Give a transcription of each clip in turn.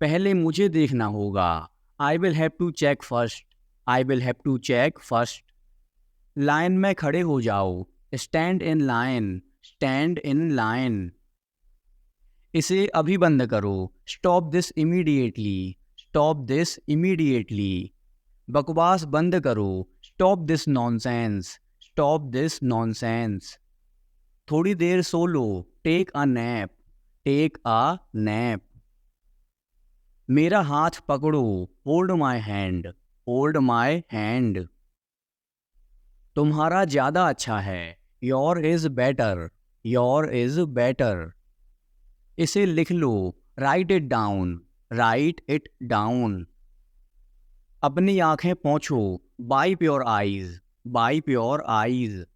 पहले मुझे देखना होगा। I will have to check first. I will have to check first. Line में खड़े हो जाओ। Stand in line. Stand in line. इसे अभी बंद करो। Stop this immediately. Stop this immediately. बकवास बंद करो। Stop this nonsense. Stop this nonsense. थोड़ी देर सो लो। Take a nap. Take a nap. मेरा हाथ पकड़ो। Hold my hand. Hold my hand. तुम्हारा ज्यादा अच्छा है। Your is better. Your is better. इसे लिख लो। Write it down. Write it down. अपनी आंखें पोंछो। Wipe your eyes. Wipe your eyes.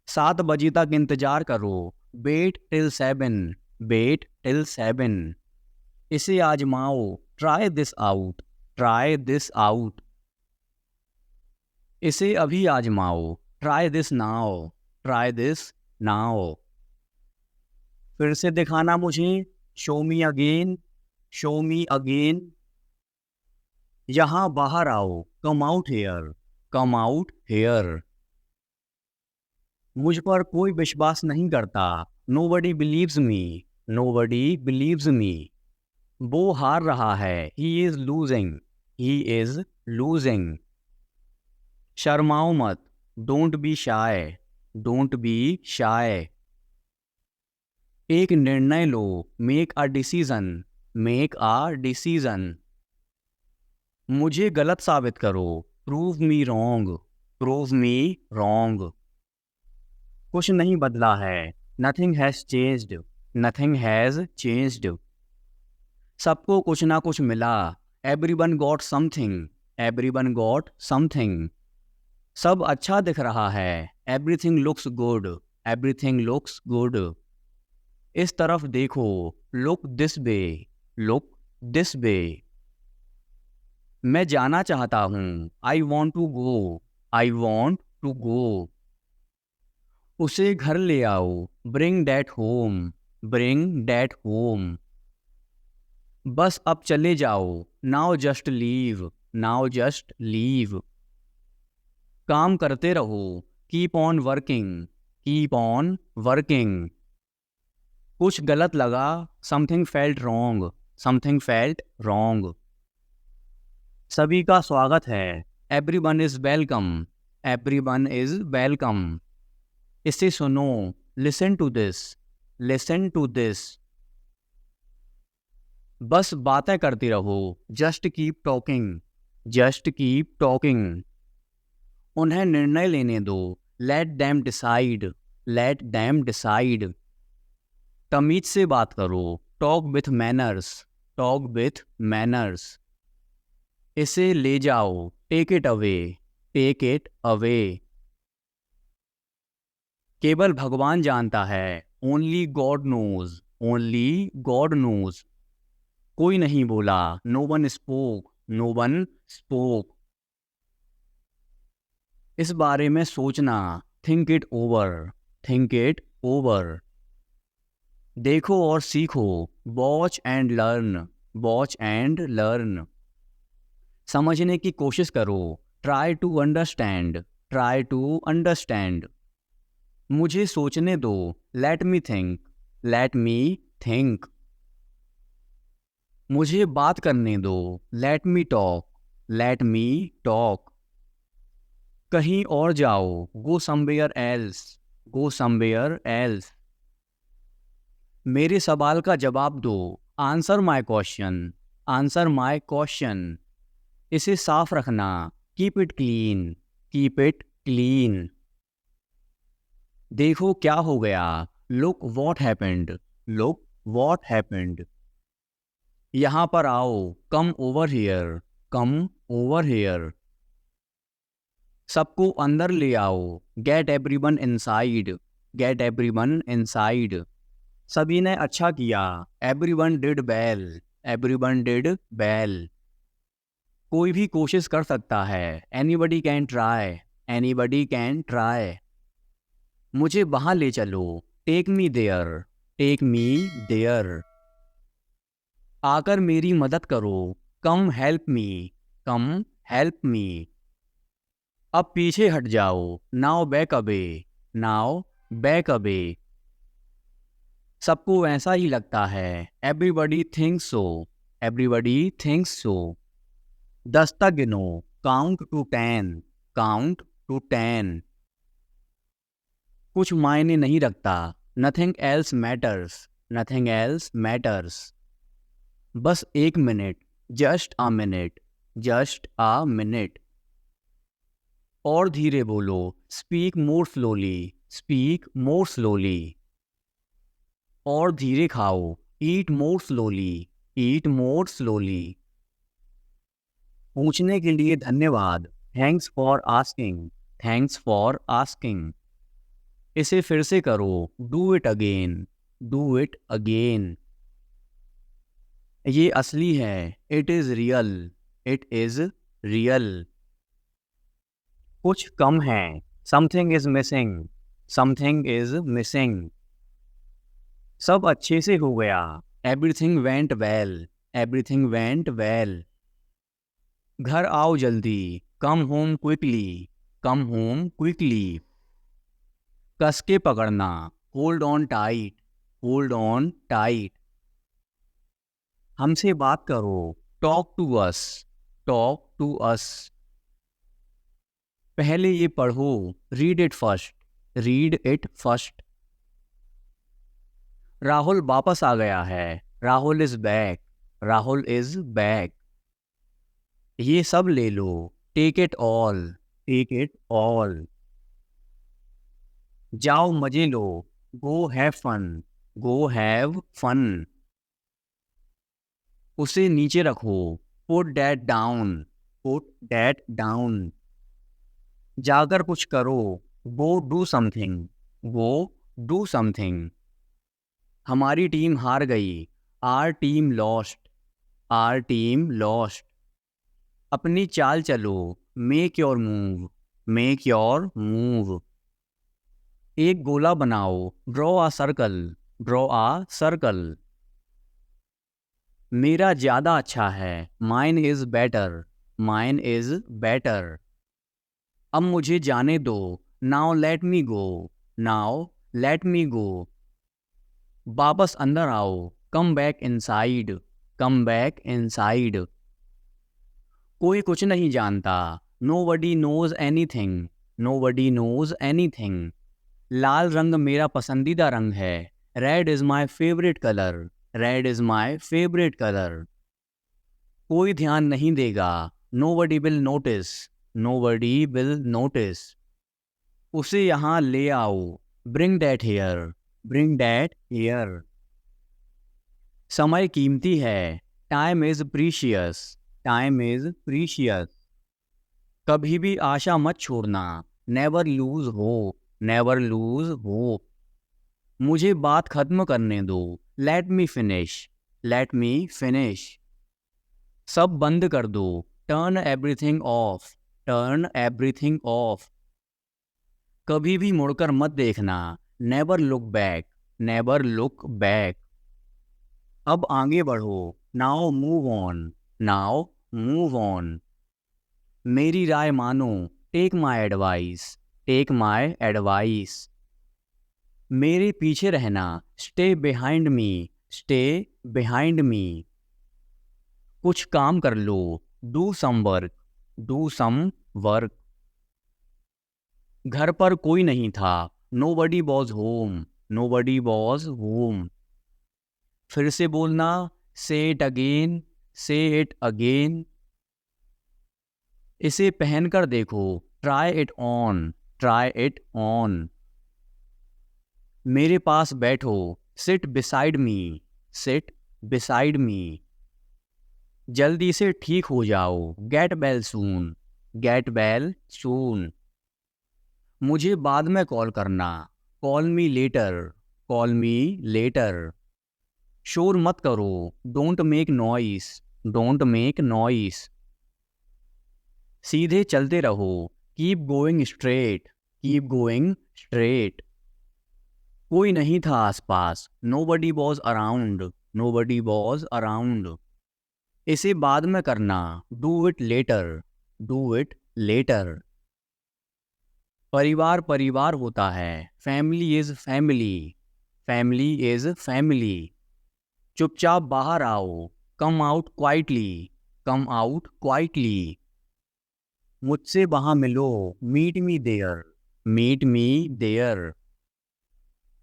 7 बजे तक इंतजार करो। Wait till 7। Wait till 7। इसे आजमाओ। Try this out. Try this out. इसे अभी आजमाओ। Try this now. Try this now. फिर से दिखाना मुझे। Show me again. Show me again. यहाँ बाहर आओ। Come out here. Come out hair. मुझ पर कोई विश्वास नहीं करता। Nobody believes me. Nobody believes me. वो हार रहा है। He is losing. He is losing. शर्माओ मत। Don't be shy. Don't be shy. एक निर्णय लो। Make a decision. Make a decision. मुझे गलत साबित करो। Prove me wrong. Prove me wrong. कुछ नहीं बदला है। Nothing has changed. Nothing has changed. सबको कुछ ना कुछ मिला। Everyone got something. Everyone got something. सब अच्छा दिख रहा है। Everything looks good. Everything looks good. इस तरफ देखो। Look this way. Look this way. मैं जाना चाहता हूँ। I want to go. I want to go. उसे घर ले आओ। Bring that home. Bring that home. बस अब चले जाओ। Now just leave. Now just leave. काम करते रहो। Keep on working. Keep on working. कुछ गलत लगा। Something felt wrong. Something felt wrong. सभी का स्वागत है। Everyone is welcome. Everyone is welcome. इसे सुनो। Listen to this. Listen to this. बस बातें करती रहो। Just keep talking. Just keep talking. उन्हें निर्णय लेने दो। Let them decide. Let them decide. तमीज से बात करो। Talk with manners. Talk with manners. इसे ले जाओ। Take it away. Take it away. केवल भगवान जानता है। Only God knows. Only God knows. कोई नहीं बोला। No one spoke. No one spoke. इस बारे में सोचना। Think it over. Think it over. देखो और सीखो। Watch and learn. Watch and learn. समझने की कोशिश करो। Try to understand. Try to understand. मुझे सोचने दो। Let me think. Let me think. मुझे बात करने दो। Let me talk. Let me talk. कहीं और जाओ। Go somewhere else. Go somewhere else. मेरे सवाल का जवाब दो। Answer my question. Answer my question. इसे साफ रखना। Keep it clean. Keep it clean. देखो क्या हो गया। Look what happened. Look what happened. यहाँ पर आओ। Come over here. Come over here. सबको अंदर ले आओ। Get everyone inside. Get everyone inside. सभी ने अच्छा किया। Everyone did well. Everyone did well. कोई भी कोशिश कर सकता है। Anybody can try. Anybody can try. मुझे वहां ले चलो। Take me there. Take me there. आकर मेरी मदद करो, कम हेल्प मी, कम हेल्प मी। अब पीछे हट जाओ, now back away, now back away. सबको ऐसा ही लगता है, एवरीबडी थिंक्स सो, एवरीबडी थिंक्स सो। 10 तक गिनो, काउंट टू 10, काउंट टू 10। कुछ मायने नहीं रखता, nothing else matters, nothing else matters. बस 1 minute, just a minute, just a minute. और धीरे बोलो, speak more slowly, speak more slowly. और धीरे खाओ, ईट मोर स्लोली, ईट मोर स्लोली। पूछने के लिए धन्यवाद, thanks for asking, thanks for asking. इसे फिर से करो, do it again, do it again. ये असली है, it is real, it is real. कुछ कम है, something is missing, something is missing. सब अच्छे से हो गया, everything went well, everything went well. घर आओ जल्दी, come home quickly, come home quickly. कस के पकड़ना, hold on tight, hold on tight. हमसे बात करो, talk to us, talk to us. पहले ये पढ़ो, read it first, read it first. Rahul वापस आ गया है, Rahul is back, Rahul is back. ये सब ले लो, take it all, take it all. जाओ मजे लो, go have fun, go have fun. उसे नीचे रखो, put that down, put that down. जाकर कुछ करो, go do something, go do something. हमारी टीम हार गई, our team lost, are team lost. अपनी चाल चलो, make your move, make your move. एक गोला बनाओ, draw a circle, draw a circle. मेरा ज़्यादा अच्छा है, mine is better, mine is better. अब मुझे जाने दो, now let me go, now let me go. वापस अंदर आओ, come back inside, come back inside. कोई कुछ नहीं जानता, nobody knows anything, nobody knows anything. लाल रंग मेरा पसंदीदा रंग है, red is my favourite colour, red is my favourite colour. कोई ध्यान नहीं देगा, nobody will notice, nobody will notice. उसे यहाँ ले आओ, bring that here, bring that here. समय कीमती है, time is precious, time is precious. कभी भी आशा मत छोड़ना, never lose hope, never lose hope. मुझे बात खत्म करने दो, let me finish, let me finish. सब बंद कर दो, turn everything of, turn everything of. कभी भी मुड़कर मत देखना, never look back, never look back. अब आगे बढ़ो, now move on, now move on. मेरी राय मानो, take my advice, take my advice. मेरे पीछे रहना, stay behind me, stay behind me. कुछ काम कर लो, do some work, do some work. घर पर कोई नहीं था, nobody was home, nobody was home. फिर से बोलना, say it again, say it again. इसे पहनकर देखो, try it on, try it on. मेरे पास बैठो, seat beside me, seat beside me. जल्दी से ठीक हो जाओ, get well soon, get well soon. मुझे बाद में कॉल करना, call me later, call me later. शोर मत करो, don't make noise, don't make noise. सीधे चलते रहो, keep going straight, keep going straight. कोई नहीं था आसपास, nobody was around, nobody was around. इसे बाद में करना, do it later, do it later. परिवार परिवार होता है, family is family, family is family. चुपचाप बाहर आओ, come out quietly, come out quietly. मुझसे वहाँ मिलो, meet me there, meet me there.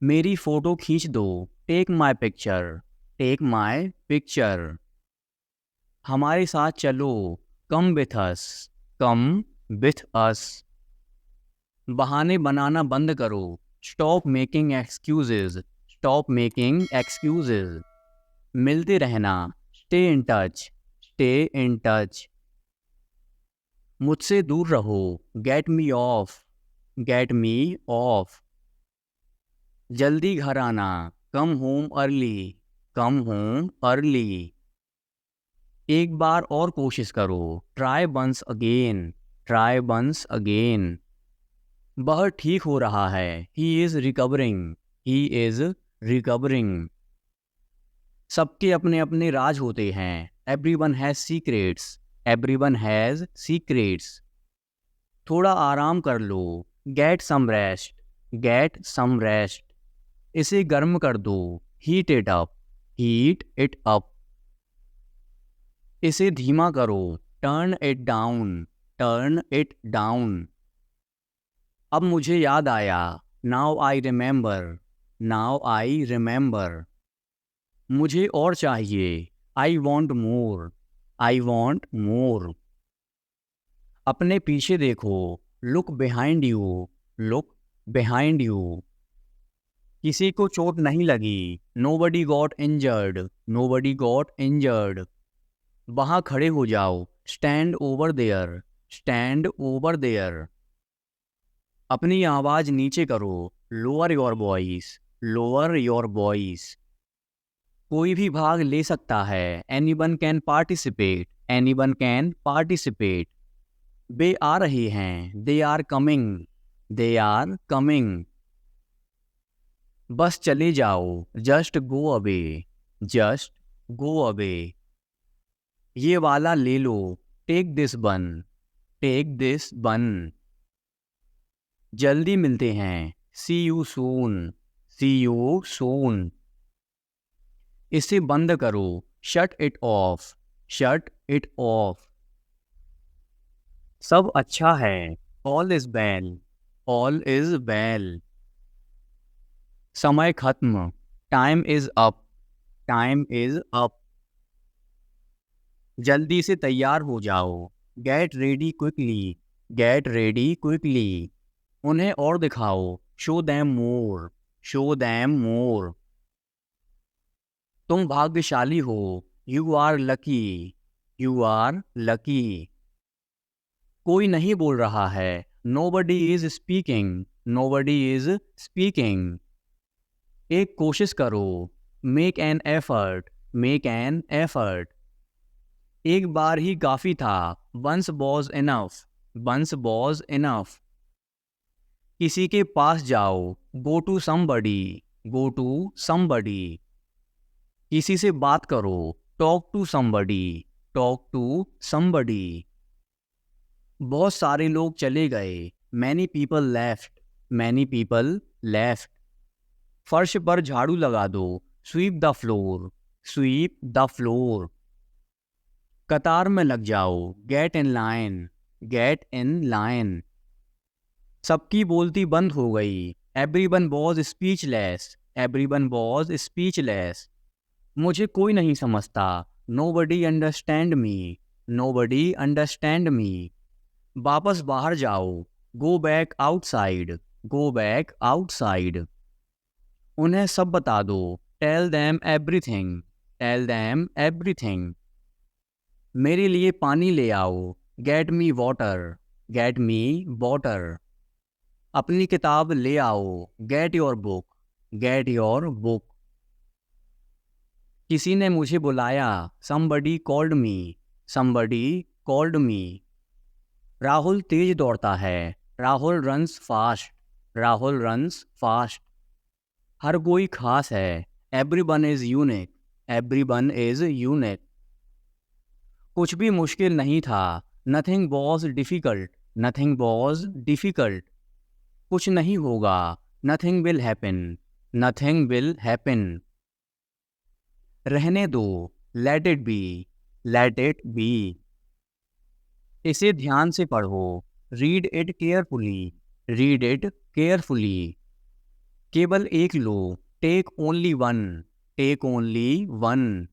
मेरी फ़ोटो खींच दो, take my picture, take my picture. हमारे साथ चलो, come with us, come with us. बहाने बनाना बंद करो, stop making excuses, stop making excuses. मिलते रहना, stay in touch, stay in touch. मुझसे दूर रहो, get me off, get me off. जल्दी घर आना, come home early, come home early. एक बार और कोशिश करो, try once again, try once again. वह ठीक हो रहा है, he is recovering, he is recovering. सबके अपने अपने राज होते हैं, everyone has secrets, everyone has secrets. थोड़ा आराम कर लो, get some rest, get some rest. इसे गर्म कर दो, heat it up, heat it up. इसे धीमा करो, turn it down, turn it down. अब मुझे याद आया, now I remember, now I remember. मुझे और चाहिए, I want more, I want more. अपने पीछे देखो, look behind you, look behind you. किसी को चोट नहीं लगी, nobody got injured, nobody got injured. वहाँ खड़े हो जाओ, stand over there, stand over there. अपनी आवाज़ नीचे करो, lower your voice, lower your voice. कोई भी भाग ले सकता है, anyone can participate, anyone can participate. वे आ रहे हैं, they are coming, they are coming. बस चले जाओ, just go away, just go away. ये वाला ले लो, टेक दिस बन, टेक दिस बन. जल्दी मिलते हैं, सी you soon, C you soon. इसे बंद करो, shut it off, shut it off. सब अच्छा है, all is well, all is well. समय खत्म, time is up, time is up. जल्दी से तैयार हो जाओ, get ready quickly, get ready quickly. उन्हें और दिखाओ, show them more, show them more. तुम भाग्यशाली हो, you are lucky, you are lucky. कोई नहीं बोल रहा है, nobody is speaking, nobody is speaking. एक कोशिश करो, make an effort, make an effort. एक बार ही काफ़ी था, once was enough, once was enough. किसी के पास जाओ, go to somebody, go to somebody. किसी से बात करो, talk to somebody, talk to somebody. बहुत सारे लोग चले गए, many people left, many people left. फर्श पर झाड़ू लगा दो, sweep the floor, sweep the floor. कतार में लग जाओ, get in line, get in line. सबकी बोलती बंद हो गई, everyone was speechless, everyone was speechless. मुझे कोई नहीं समझता, nobody understand me, nobody understand me. वापस बाहर जाओ, go back outside, go back outside. उन्हें सब बता दो, tell them everything, tell them everything. मेरे लिए पानी ले आओ, get me water, get me water. अपनी किताब ले आओ, get your book, get your book. किसी ने मुझे बुलाया, somebody called me, somebody called me. Rahul तेज दौड़ता है, Rahul runs fast, Rahul runs fast. हर कोई खास है, everyone is unique, everyone is unique. कुछ भी मुश्किल नहीं था, nothing was difficult. nothing was difficult. कुछ नहीं होगा, nothing will happen. nothing will happen. रहने दो, let it be. let it be. इसे ध्यान से पढ़ो, read it carefully. read it carefully. केवल एक लो, take only one. take only one.